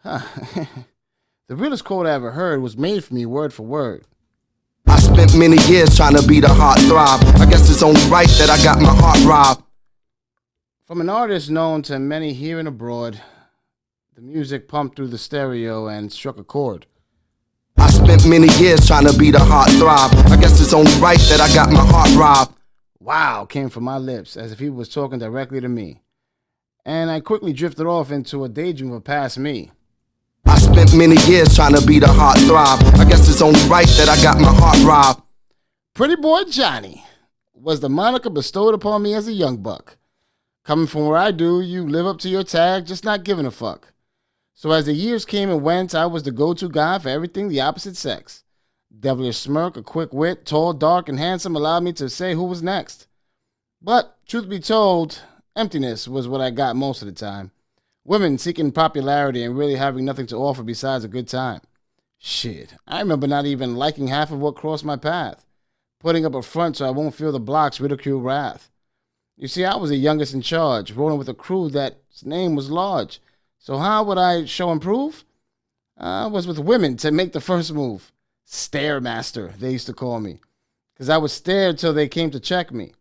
Huh. The realest quote I ever heard was made for me word for word. I spent many years trying to be the heart throb. I guess it's only right that I got my heart robbed. From an artist known to many here and abroad, the music pumped through the stereo and struck a chord. I spent many years trying to be the heart throb. I guess it's only right that I got my heart robbed. Wow came from my lips as if he was talking directly to me. And I quickly drifted off into a daydream of past me. I spent many years trying to be the heart throb. I guess it's only right that I got my heart robbed. Pretty Boy Johnny was the moniker bestowed upon me as a young buck. Coming from where I do, you live up to your tag, just not giving a fuck. So as the years came and went, I was the go-to guy for everything the opposite sex. Devilish smirk, a quick wit, tall, dark, and handsome allowed me to say who was next. But, truth be told, emptiness was what I got most of the time. Women seeking popularity and really having nothing to offer besides a good time. Shit, I remember not even liking half of what crossed my path. Putting up a front so I won't feel the block's ridicule wrath. You see, I was the youngest in charge, rolling with a crew that's name was large. So how would I show and prove? I was with women to make the first move. Stairmaster, they used to call me. Because I would stare till they came to check me.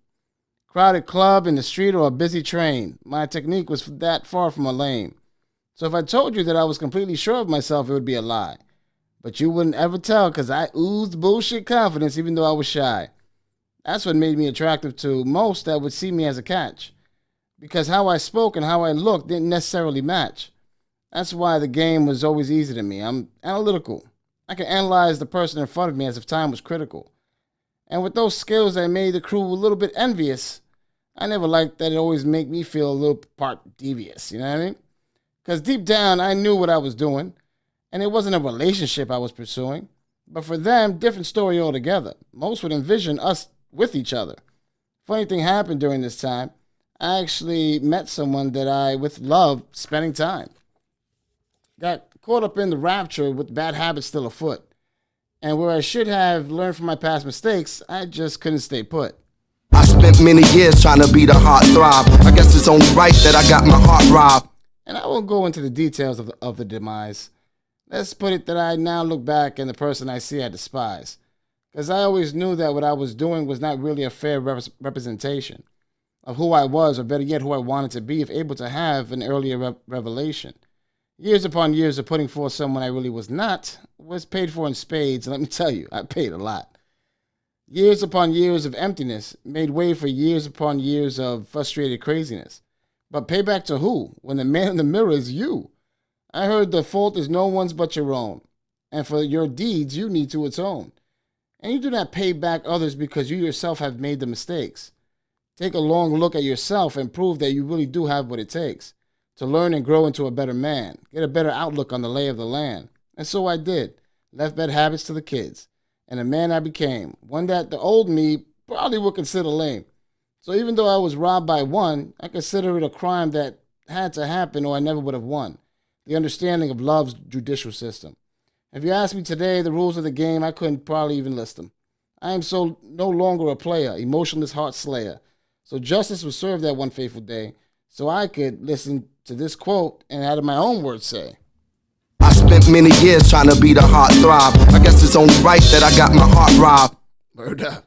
Crowded club, in the street, or a busy train. My technique was that far from a lame. So if I told you that I was completely sure of myself, it would be a lie. But you wouldn't ever tell because I oozed bullshit confidence even though I was shy. That's what made me attractive to most that would see me as a catch. Because how I spoke and how I looked didn't necessarily match. That's why the game was always easy to me. I'm analytical. I can analyze the person in front of me as if time was critical. And with those skills that made the crew a little bit envious, I never liked that it always made me feel a little part devious, you know what I mean? Because deep down, I knew what I was doing, and it wasn't a relationship I was pursuing. But for them, different story altogether. Most would envision us with each other. Funny thing happened during this time. I actually met someone that I, with love, spending time. Got caught up in the rapture with bad habits still afoot. And where I should have learned from my past mistakes, I just couldn't stay put. I spent many years trying to be the heart throb. I guess it's only right that I got my heart robbed. And I won't go into the details of the demise. Let's put it that I now look back and the person I see I despise. Because I always knew that what I was doing was not really a fair representation of who I was, or better yet, who I wanted to be if able to have an earlier revelation. Years upon years of putting forth someone I really was not was paid for in spades, and let me tell you, I paid a lot. Years upon years of emptiness made way for years upon years of frustrated craziness. But payback to who, when the man in the mirror is you? I heard the fault is no one's but your own, and for your deeds you need to atone. And you do not pay back others because you yourself have made the mistakes. Take a long look at yourself and prove that you really do have what it takes to learn and grow into a better man, get a better outlook on the lay of the land. And so I did. Left bad habits to the kids. And the man I became, one that the old me probably would consider lame. So even though I was robbed by one, I consider it a crime that had to happen or I never would have won. The understanding of love's judicial system. If you ask me today the rules of the game, I couldn't probably even list them. I am so no longer a player, emotionless heart slayer. So justice was served that one fateful day, so I could listen to this quote and out of my own words say, I spent many years trying to be the heart throb. I guess it's only right that I got my heart robbed. Word up.